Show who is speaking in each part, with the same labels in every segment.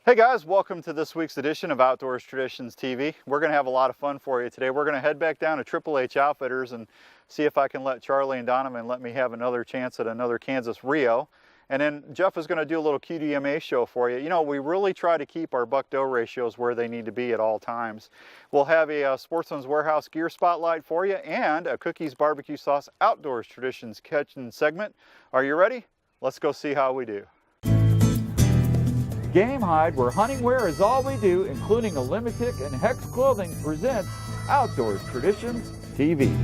Speaker 1: Hey guys, welcome to this week's edition of Outdoors Traditions TV. We're going to have a lot of fun for you today. We're going to head back down to Triple H Outfitters and see if I can let Charlie and Donovan let me have another chance at another Kansas Rio. And then Jeff is going to do a little QDMA show for you. You know, we really try to keep our buck-doe ratios where they need to be at all times. We'll have a Sportsman's Warehouse gear spotlight for you and a Cookies Barbecue Sauce Outdoors Traditions kitchen segment. Are you ready? Let's go see how we do. Game Hide, where hunting wear is all we do, including a Limited and Hex Clothing, presents Outdoors Traditions TV.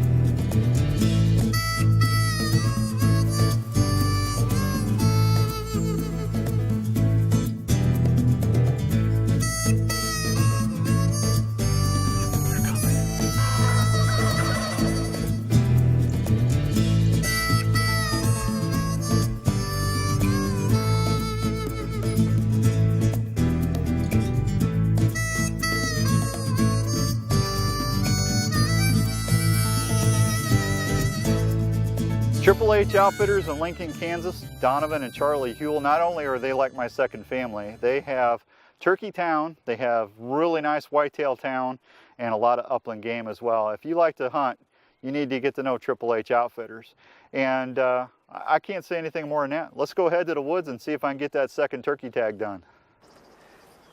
Speaker 1: Triple H Outfitters in Lincoln, Kansas. Donovan and Charlie Huell, not only are they like my second family, they have Turkey Town, they have really nice whitetail town, and a lot of upland game as well. If you like to hunt, you need to get to know Triple H Outfitters. And I can't say anything more than that. Let's go ahead to the woods and see if I can get that second turkey tag done.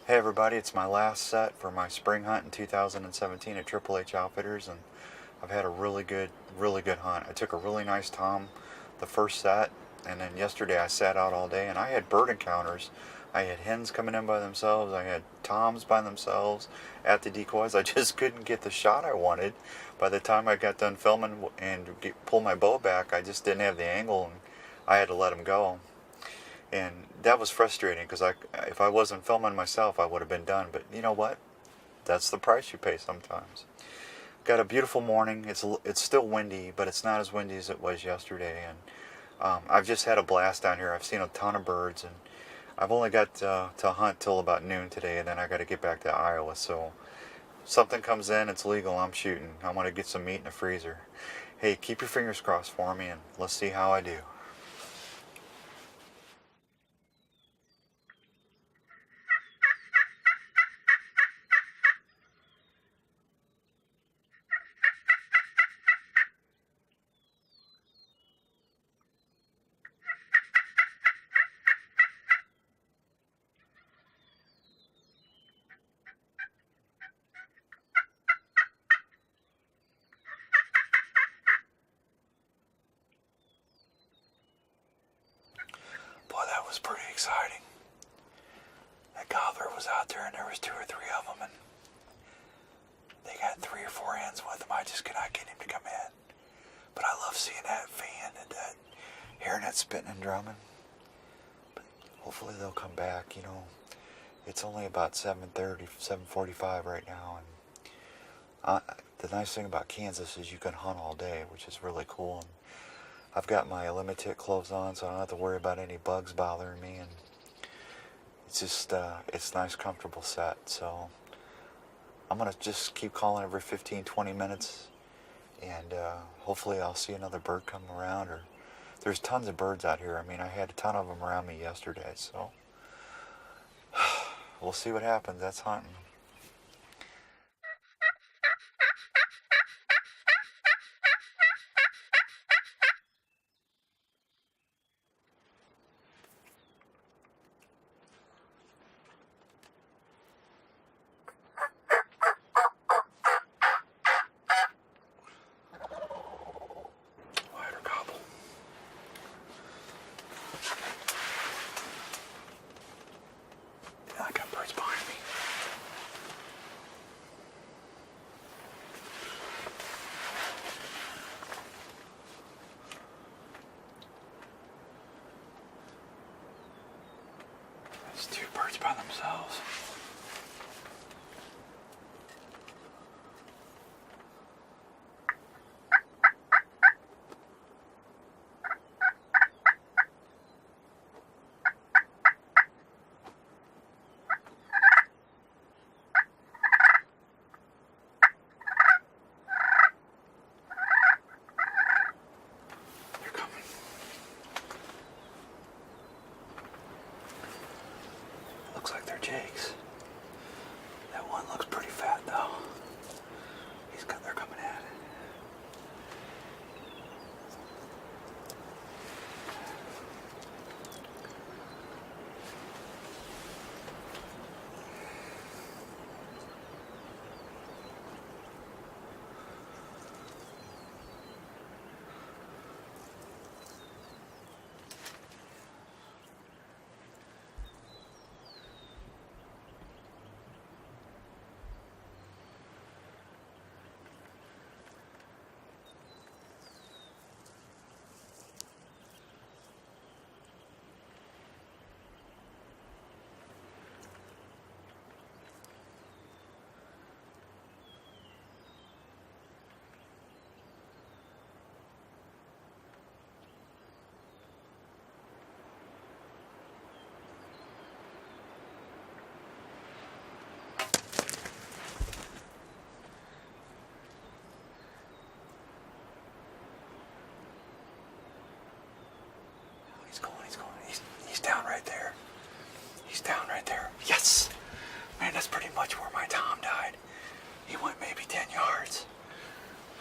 Speaker 1: Hey everybody, it's my last set for my spring hunt in 2017 at Triple H Outfitters, and I've had a really good hunt. I took a really nice tom the first set, and then yesterday I sat out all day and I had bird encounters. I had hens coming in by themselves, I had toms by themselves at the decoys. I just couldn't get the shot I wanted. By the time I got done filming and pull my bow back, I just didn't have the angle and I had to let them go. And that was frustrating because if I wasn't filming myself, I would have been done. But you know what? That's the price you pay sometimes. Got a beautiful morning. It's still windy, but it's not as windy as it was yesterday. And I've just had a blast down here. I've seen a ton of birds, and I've only got to hunt till about noon today, and then I got to get back to Iowa. So if something comes in, it's legal, I'm shooting. I want to get some meat in the freezer. Hey, keep your fingers crossed for me, and let's see how I do. Boy, that was pretty exciting. That gobbler was out there and there was 2 or 3 of them, and they got 3 or 4 hens with them. I just could not get him to come in. But I love seeing that fan and that, hearing that spitting and drumming. But hopefully they'll come back, you know. It's only about 7:30, 7:45 right now, and the nice thing about Kansas is you can hunt all day, which is really cool. And I've got my Limited clothes on, so I don't have to worry about any bugs bothering me, and it's just it's a nice, comfortable set. So I'm gonna just keep calling every 15-20 minutes, and hopefully I'll see another bird come around. Or there's tons of birds out here. I mean, I had a ton of them around me yesterday, so we'll see what happens. That's hunting. I got birds behind me. There's 2 birds by themselves. Looks like they're jakes. He's down right there. He's down right there. Yes! Man, that's pretty much where my Tom died. He went maybe 10 yards.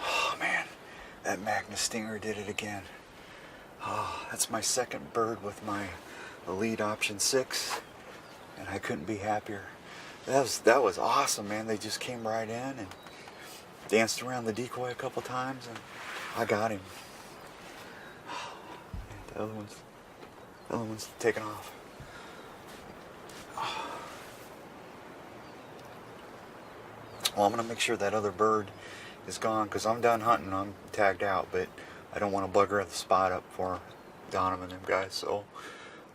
Speaker 1: Oh man, that Magnus Stinger did it again. Oh, that's my second bird with my Elite Option 6, and I couldn't be happier. That was awesome, man. They just came right in and danced around the decoy a couple times, and I got him. The other one's taking off. Well, I'm gonna make sure that other bird is gone because I'm done hunting. I'm tagged out, but I don't want to bugger the spot up for Donovan and them guys. So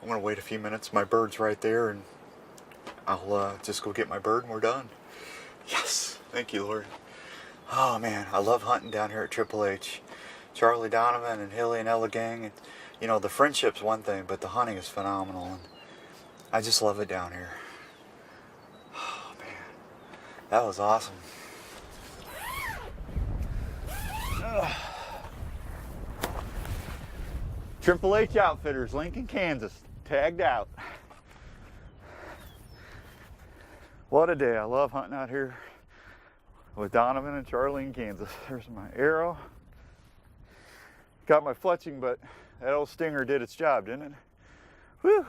Speaker 1: I'm gonna wait a few minutes. My bird's right there, and I'll just go get my bird and we're done. Yes, thank you, Lord. Oh man, I love hunting down here at Triple H. Charlie Donovan and Hilly and Ella gang. And, you know, the friendship's one thing, but the hunting is phenomenal, and I just love it down here. Oh man, that was awesome. Triple H Outfitters, Lincoln, Kansas, tagged out. What a day. I love hunting out here with Donovan and Charlie in Kansas. There's my arrow. Got my fletching, but that old Stinger did its job, didn't it? Whew.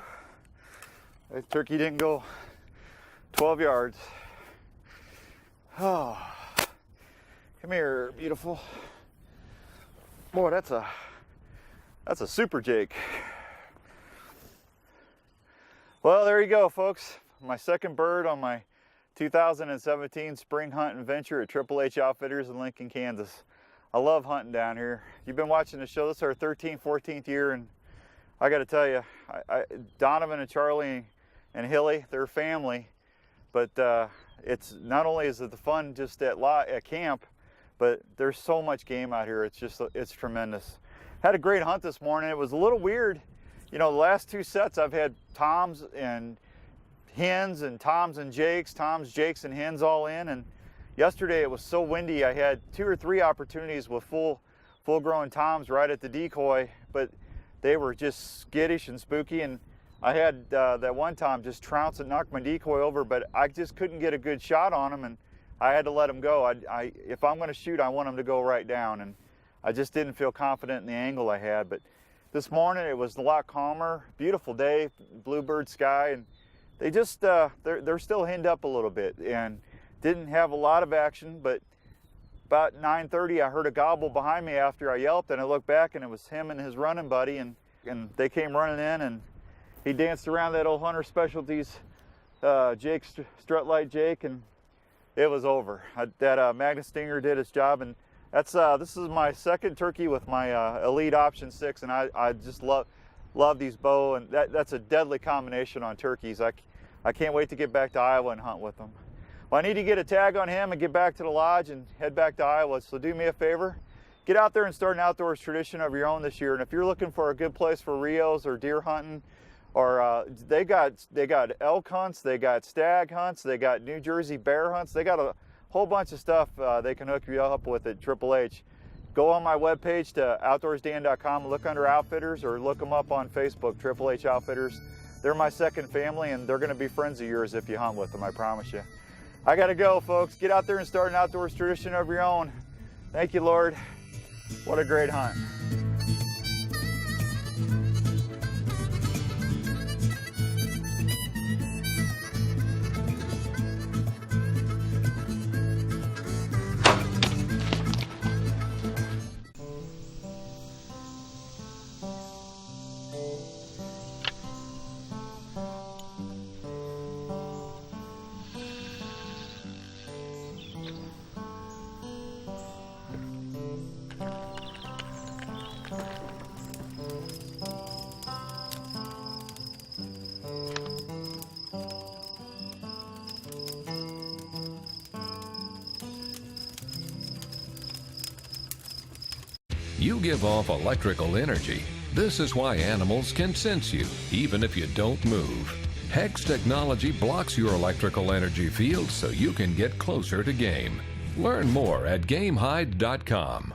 Speaker 1: That turkey didn't go 12 yards. Oh, come here, beautiful. Boy, that's a super Jake. Well, there you go, folks. My second bird on my 2017 spring hunting venture at Triple H Outfitters in Lincoln, Kansas. I love hunting down here. You've been watching the show. This is our 13th, 14th year, and I got to tell you, Donovan and Charlie and Hilly, they're family. But it's not only is it the fun just at camp, but there's so much game out here. It's tremendous. Had a great hunt this morning. It was a little weird. You know, the last two sets I've had toms and hens and toms and jakes, toms, jakes, and hens all in. And yesterday it was so windy, I had 2 or 3 opportunities with full-grown toms right at the decoy, but they were just skittish and spooky. And I had that one tom just trounce and knock my decoy over, but I just couldn't get a good shot on him, and I had to let him go. If I'm going to shoot, I want him to go right down, and I just didn't feel confident in the angle I had. But this morning it was a lot calmer, beautiful day, bluebird sky, and they just they're still henned up a little bit and didn't have a lot of action. But about 9:30 I heard a gobble behind me after I yelped, and I looked back and it was him and his running buddy, and they came running in, and he danced around that old Hunter Specialties Jake, Strut-Lite Jake, and it was over. That Magnus Stinger did its job, and this is my second turkey with my Elite Option 6, and I just love these bow, and that's a deadly combination on turkeys. I can't wait to get back to Iowa and hunt with them. Well, I need to get a tag on him and get back to the lodge and head back to Iowa, so do me a favor. Get out there and start an outdoors tradition of your own this year. And if you're looking for a good place for Rios or deer hunting, or they got elk hunts, they got stag hunts, they got New Jersey bear hunts, they got a whole bunch of stuff they can hook you up with at Triple H. Go on my webpage to outdoorsdan.com, look under Outfitters, or look them up on Facebook, Triple H Outfitters. They're my second family, and they're going to be friends of yours if you hunt with them, I promise you. I got to go, folks. Get out there and start an outdoors tradition of your own. Thank you, Lord. What a great hunt.
Speaker 2: You give off electrical energy. This is why animals can sense you, even if you don't move. Hex technology blocks your electrical energy field so you can get closer to game. Learn more at GameHide.com.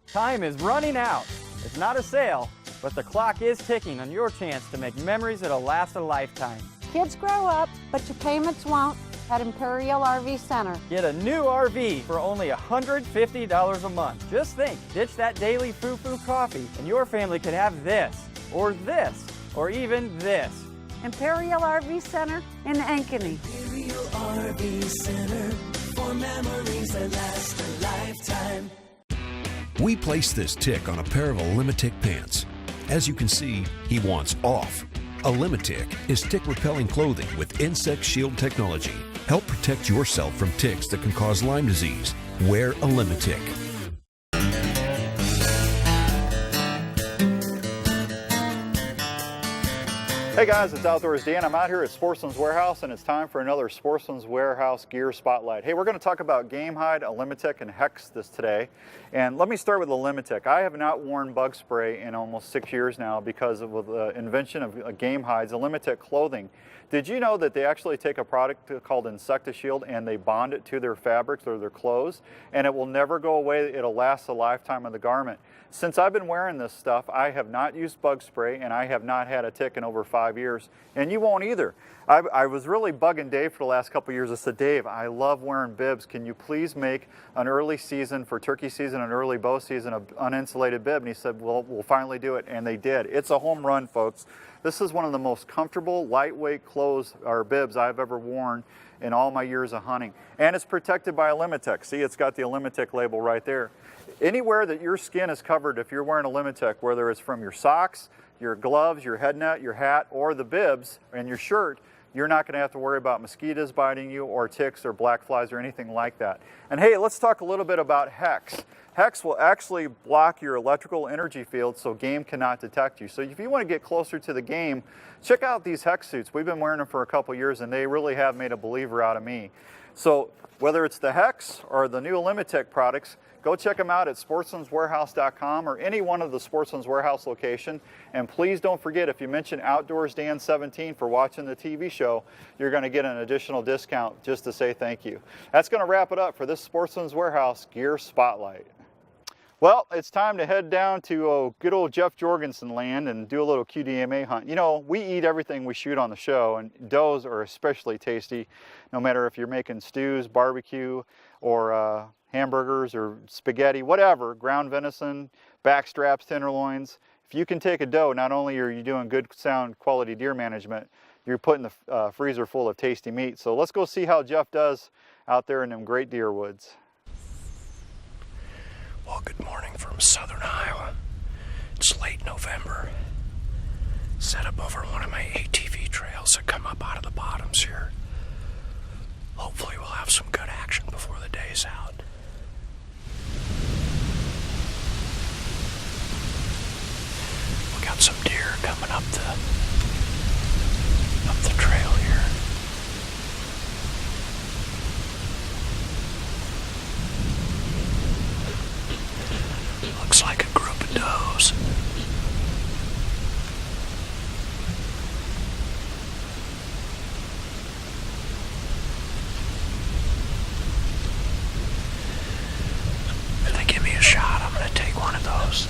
Speaker 3: Time is running out. It's not a sale, but But the clock is ticking on your chance to make memories that'll last a lifetime.
Speaker 4: Kids grow up, but your payments won't at Imperial RV Center.
Speaker 3: Get a new RV for only $150 a month. Just think, ditch that daily foo-foo coffee, and your family could have this, or even this.
Speaker 4: Imperial RV Center in Ankeny.
Speaker 5: Imperial RV Center for memories that last a lifetime.
Speaker 6: We placed this tick on a pair of Alimitic pants. As you can see, he wants off. Alimitic is tick-repelling clothing with insect shield technology. Help protect yourself from ticks that can cause Lyme disease. Wear Alimitic.
Speaker 1: Hey guys, it's Outdoors Dan. I'm out here at Sportsman's Warehouse and it's time for another Sportsman's Warehouse Gear Spotlight. Hey, we're going to talk about Game Hide, Alimitic, and Hex today. And let me start with Alimitic. I have not worn bug spray in almost 6 years now because of the invention of Game Hide's Alimitic clothing. Did you know that they actually take a product called Insectishield and they bond it to their fabrics or their clothes, and it will never go away. It'll last the lifetime of the garment. Since I've been wearing this stuff, I have not used bug spray and I have not had a tick in over 5 years, and you won't either. I was really bugging Dave for the last couple of years. I said, Dave, I love wearing bibs. Can you please make an early season for turkey season, an early bow season, an uninsulated bib? And he said, well, we'll finally do it, and they did. It's a home run, folks. This is one of the most comfortable, lightweight clothes or bibs I've ever worn in all my years of hunting. And it's protected by Alimitic. See, it's got the Alimitic label right there. Anywhere that your skin is covered, if you're wearing Alimitic, whether it's from your socks, your gloves, your head net, your hat, or the bibs and your shirt, you're not going to have to worry about mosquitoes biting you or ticks or black flies or anything like that. And hey, let's talk a little bit about Hex. Hex will actually block your electrical energy field so game cannot detect you. So if you want to get closer to the game, check out these Hex suits. We've been wearing them for a couple years and they really have made a believer out of me. So whether it's the Hex or the new Alimitic products, go check them out at sportsmanswarehouse.com or any one of the Sportsman's Warehouse location. And please don't forget, if you mention Outdoors Dan 17 for watching the TV show, you're going to get an additional discount just to say thank you. That's going to wrap it up for this Sportsman's Warehouse Gear Spotlight. Well, it's time to head down to good old Jeff Jorgensen land and do a little QDMA hunt. You know, we eat everything we shoot on the show, and does are especially tasty, no matter if you're making stews, barbecue, or hamburgers or spaghetti, whatever, ground venison, back straps, tenderloins. If you can take a doe, not only are you doing good sound quality deer management, you're putting the freezer full of tasty meat. So let's go see how Jeff does out there in them great deer woods.
Speaker 7: Well, good morning from southern Iowa. It's late November. Set up over one of my ATV trails that come up out of the bottoms here. Hopefully we'll have some good action before the day's out. We got some deer coming up the trail here. Looks like a group of does. If they give me a shot, I'm going to take one of those.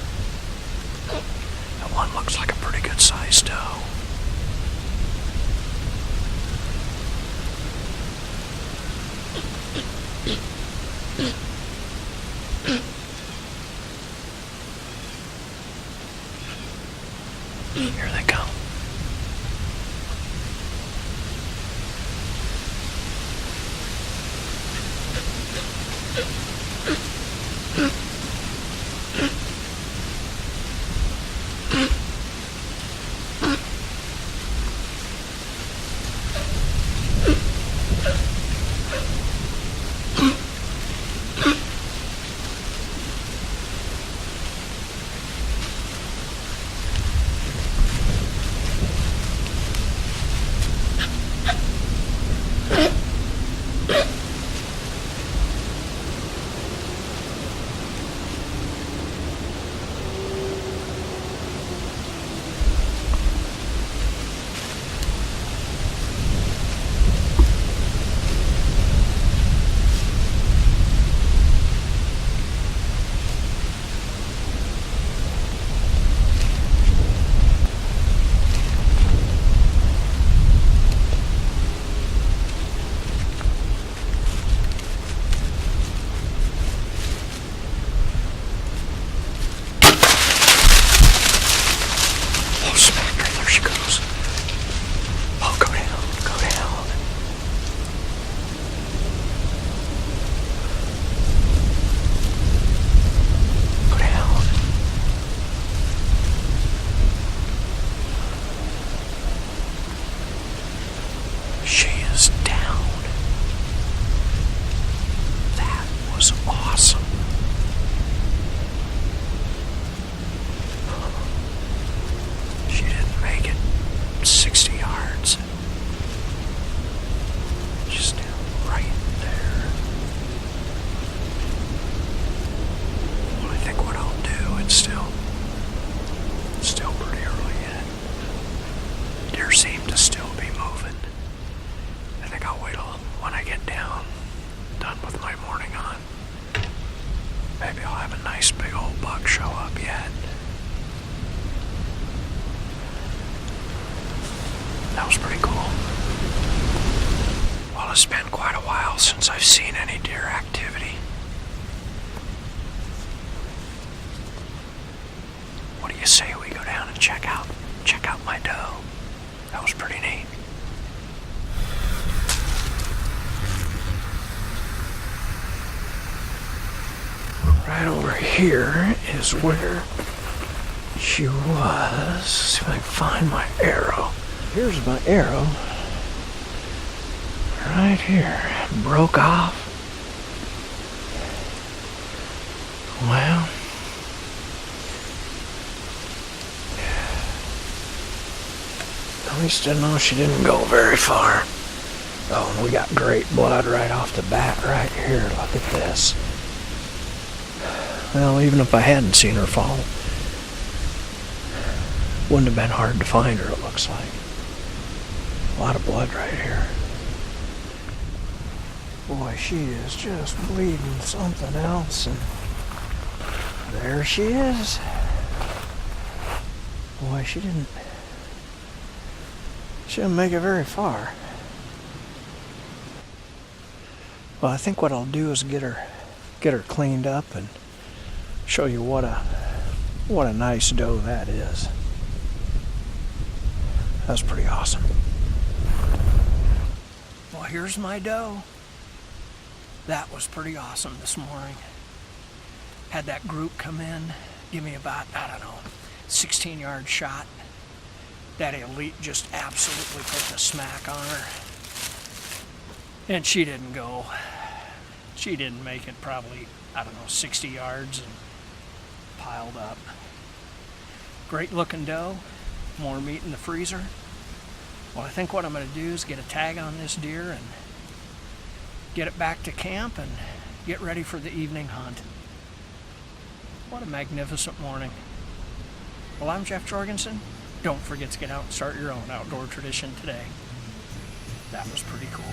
Speaker 7: That one looks like a pretty good sized doe. Here they come. She is down. That was awesome. She didn't make it 60 yards. Just right there. Well, I think what I'll do, it's still pretty early yet. Deer seem to still be moving. I think I'll wait till when I get down, done with my morning on. Maybe I'll have a nice big old buck show up yet. That was pretty cool. Well, it's been quite a while since I've seen any deer activity. What do you say we go down and check out my doe? That was pretty neat. Right over here is where she was. Let's see if I can find my arrow. Here's my arrow. Right here. Broke off. Well. At least I know she didn't go very far. Oh, and we got great blood right off the bat right here. Look at this. Well, even if I hadn't seen her fall, wouldn't have been hard to find her, it looks like. A lot of blood right here. Boy, she is just bleeding something else, and there she is. Boy, she didn't make it very far. Well, I think what I'll do is get her cleaned up and show you what a nice doe that is. That's pretty awesome. Well, here's my doe. That was pretty awesome this morning. Had that group come in, give me about, 16-yard shot. That elite just absolutely put the smack on her. And she didn't go. She didn't make it probably, 60 yards and piled up. Great looking doe. More meat in the freezer. Well, I think what I'm going to do is get a tag on this deer and get it back to camp and get ready for the evening hunt. What a magnificent morning. Well, I'm Jeff Jorgensen. Don't forget to get out and start your own outdoor tradition today. That was pretty cool.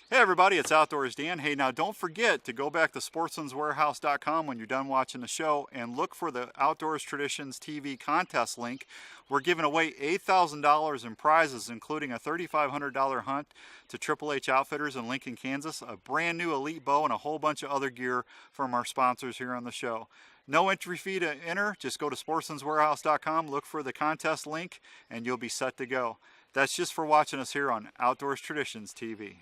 Speaker 1: Hey everybody, it's Outdoors Dan. Hey, now don't forget to go back to sportsmanswarehouse.com when you're done watching the show and look for the Outdoors Traditions TV contest link. We're giving away $8,000 in prizes, including a $3,500 hunt to Triple H Outfitters in Lincoln, Kansas, a brand new Elite bow, and a whole bunch of other gear from our sponsors here on the show. No entry fee to enter. Just go to sportsmanswarehouse.com, look for the contest link, and you'll be set to go. That's just for watching us here on Outdoors Traditions TV.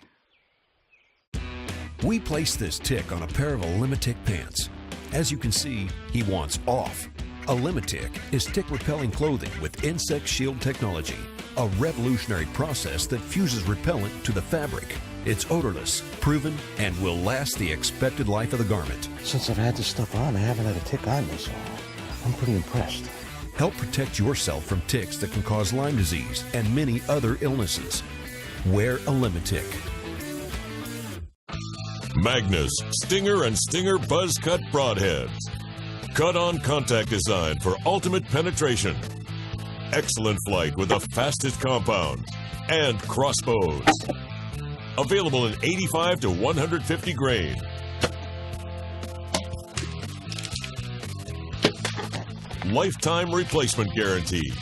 Speaker 6: We placed this tick on a pair of Alimitic pants. As you can see, he wants off. Alimitic is tick-repelling clothing with insect shield technology, a revolutionary process that fuses repellent to the fabric. It's odorless, proven, and will last the expected life of the garment.
Speaker 8: Since I've had this stuff on, I haven't had a tick on me, so I'm pretty impressed.
Speaker 6: Help protect yourself from ticks that can cause Lyme disease and many other illnesses. Wear Alimitic.
Speaker 9: Magnus Stinger and Stinger Buzz Cut Broadheads. Cut-on contact design for ultimate penetration. Excellent flight with the fastest compound. And crossbows. Available in 85 to 150 grain. Lifetime replacement guarantee.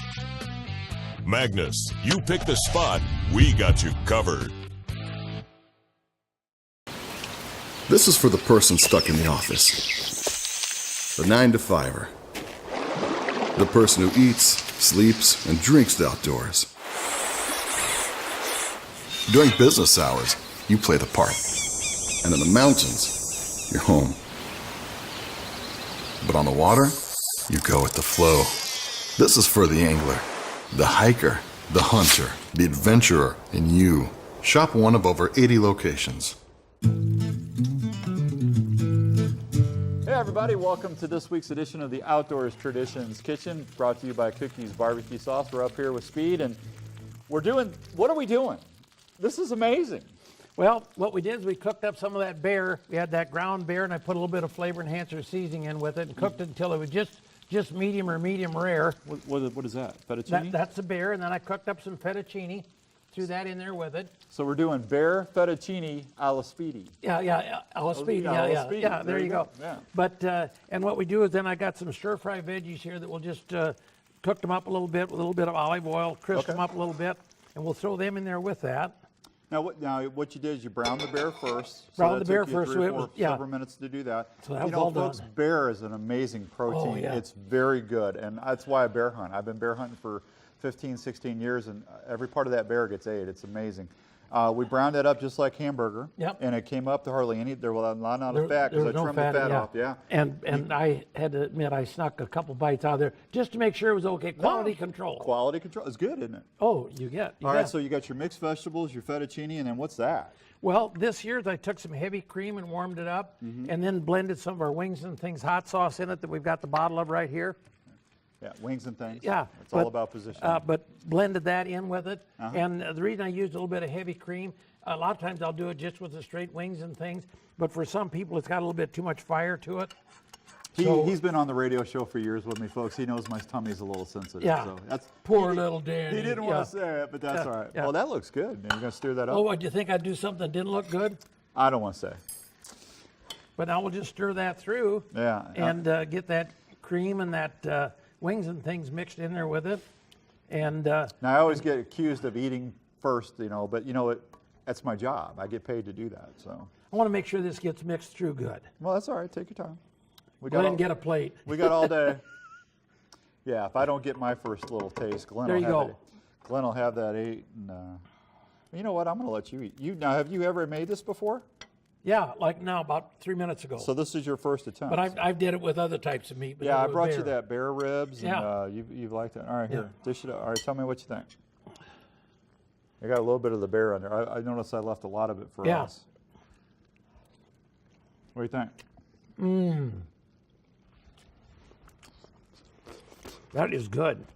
Speaker 9: Magnus, you pick the spot, we got you covered.
Speaker 10: This is for the person stuck in the office. The 9-to-5er. The person who eats, sleeps, and drinks the outdoors. During business hours, you play the part. And in the mountains, you're home. But on the water, you go with the flow. This is for the angler, the hiker, the hunter, the adventurer, and you. Shop one of over 80 locations.
Speaker 1: Hey everybody, welcome to this week's edition of the Outdoors Traditions Kitchen, brought to you by Cookies Barbecue Sauce. We're up here with Speed, and what are we doing? This is amazing.
Speaker 11: Well, what we did is we cooked up some of that bear. We had that ground bear, and I put a little bit of flavor enhancer seasoning in with it and cooked it until it was just medium or medium rare.
Speaker 1: What is that? Fettuccine?
Speaker 11: That's the bear, and then I cooked up some fettuccine, threw that in there with it.
Speaker 1: So we're doing bear fettuccine alla Speedy.
Speaker 11: Yeah, alla Speedy, yeah, there you go.
Speaker 1: Yeah.
Speaker 11: But, and what we do is then I got some stir-fry veggies here that we'll just cook them up a little bit with a little bit of olive oil, crisp them up a little bit, and we'll throw them in there with that.
Speaker 1: Now what you did is you browned the bear first.
Speaker 11: Browned the bear
Speaker 1: first.
Speaker 11: So it was,
Speaker 1: several minutes to do that.
Speaker 11: So that was all
Speaker 1: folks,
Speaker 11: done.
Speaker 1: bear is an amazing protein.
Speaker 11: Oh, yeah.
Speaker 1: It's very good, and that's why I bear hunt. I've been bear hunting for 15, 16 years, and every part of that bear gets ate. It's amazing. We browned it up just like hamburger.
Speaker 11: Yep.
Speaker 1: And it came up to hardly any. There was not of fat
Speaker 11: There
Speaker 1: because I
Speaker 11: was no
Speaker 1: trimmed
Speaker 11: fat,
Speaker 1: the fat
Speaker 11: yeah.
Speaker 1: off. Yeah.
Speaker 11: And I had to admit I snuck a couple bites out of there just to make sure it was okay. Quality control.
Speaker 1: Quality control is good, isn't it?
Speaker 11: Oh, you get.
Speaker 1: All right. So you got your mixed vegetables, your fettuccine, and then what's that?
Speaker 11: Well, this year I took some heavy cream and warmed it up, and then blended some of our wings and things hot sauce in it that we've got the bottle of right here.
Speaker 1: Yeah, wings and things.
Speaker 11: Yeah,
Speaker 1: It's all about positioning.
Speaker 11: But blended that in with it, and the reason I used a little bit of heavy cream, a lot of times I'll do it just with the straight wings and things, but for some people it's got a little bit too much fire to it.
Speaker 1: He's been on the radio show for years with me, folks. He knows my tummy's a little sensitive.
Speaker 11: Yeah,
Speaker 1: so that's,
Speaker 11: poor little Danny.
Speaker 1: He didn't want to say it, but that's all right.
Speaker 11: Yeah.
Speaker 1: Well, that looks good. You're going to stir that up?
Speaker 11: Oh, what, do you think I'd do something that didn't look good?
Speaker 1: I don't want to say.
Speaker 11: But now we'll just stir that through.
Speaker 1: Yeah.
Speaker 11: And get that cream and that wings and things mixed in there with it. And
Speaker 1: now I always get accused of eating first, but that's my job. I get paid to do that. So
Speaker 11: I want to make sure this gets mixed through good.
Speaker 1: Well, that's all right. Take your time.
Speaker 11: Go ahead and get a plate.
Speaker 1: We got all day. Yeah, if I don't get my first little taste, Glenn will have that ate. And you know what? I'm going to let you eat. Have you ever made this before?
Speaker 11: Yeah, like now, about 3 minutes ago.
Speaker 1: So this is your first attempt.
Speaker 11: But I did it with other types of meat. But
Speaker 1: yeah, I brought you that bear ribs, and
Speaker 11: Yeah.
Speaker 1: you've liked it. All right, here, dish it up. All right, tell me what you think. I got a little bit of the bear on there. I noticed I left a lot of it for us. What do you think?
Speaker 11: That is good.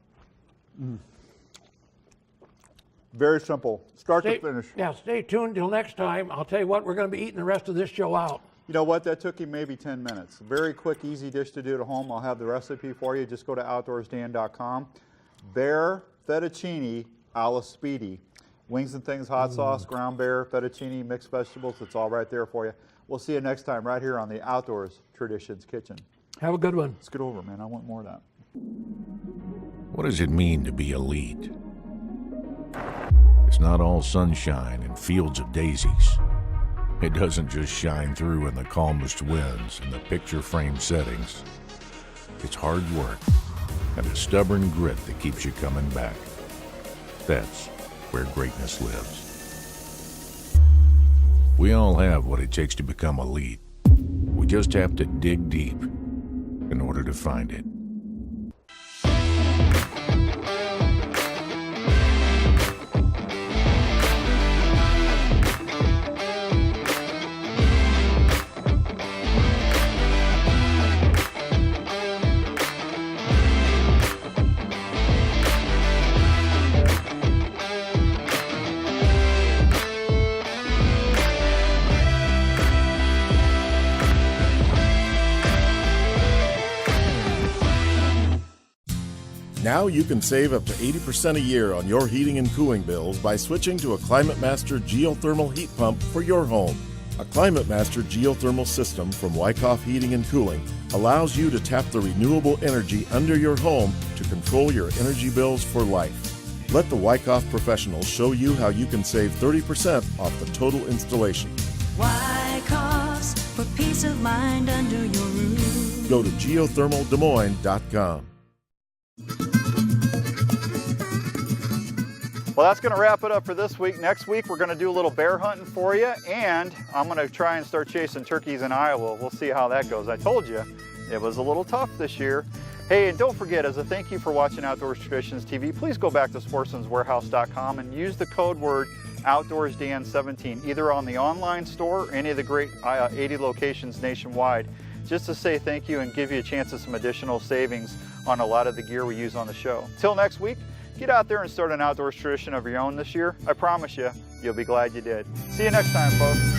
Speaker 1: Very simple, start to finish.
Speaker 11: Yeah, stay tuned till next time. I'll tell you what, we're going to be eating the rest of this show out.
Speaker 1: You know what? That took you maybe 10 minutes. Very quick, easy dish to do at home. I'll have the recipe for you. Just go to outdoorsdan.com. Bear fettuccine alla Speedy. Wings and things, hot sauce, ground bear, fettuccine, mixed vegetables. It's all right there for you. We'll see you next time right here on the Outdoors Traditions Kitchen.
Speaker 11: Have a good one.
Speaker 1: Let's get over, man. I want more of that.
Speaker 12: What does it mean to be elite? It's not all sunshine and fields of daisies. It doesn't just shine through in the calmest winds and the picture frame settings. It's hard work and a stubborn grit that keeps you coming back. That's where greatness lives. We all have what it takes to become elite. We just have to dig deep in order to find it.
Speaker 13: Now you can save up to 80% a year on your heating and cooling bills by switching to a ClimateMaster geothermal heat pump for your home. A ClimateMaster geothermal system from Wyckoff Heating and Cooling allows you to tap the renewable energy under your home to control your energy bills for life. Let the Wyckoff professionals show you how you can save 30% off the total installation.
Speaker 5: Wyckoff's for peace of mind under your roof.
Speaker 13: Go to geothermaldesmoines.com.
Speaker 1: Well, that's going to wrap it up for this week. Next week, we're going to do a little bear hunting for you, and I'm going to try and start chasing turkeys in Iowa. We'll see how that goes. I told you, it was a little tough this year. Hey, and don't forget, as a thank you for watching Outdoors Traditions TV, please go back to sportsmanswarehouse.com and use the code word OutdoorsDan17, either on the online store or any of the great 80 locations nationwide, just to say thank you and give you a chance at some additional savings on a lot of the gear we use on the show. Till next week, get out there and start an outdoors tradition of your own this year. I promise you, you'll be glad you did. See you next time, folks.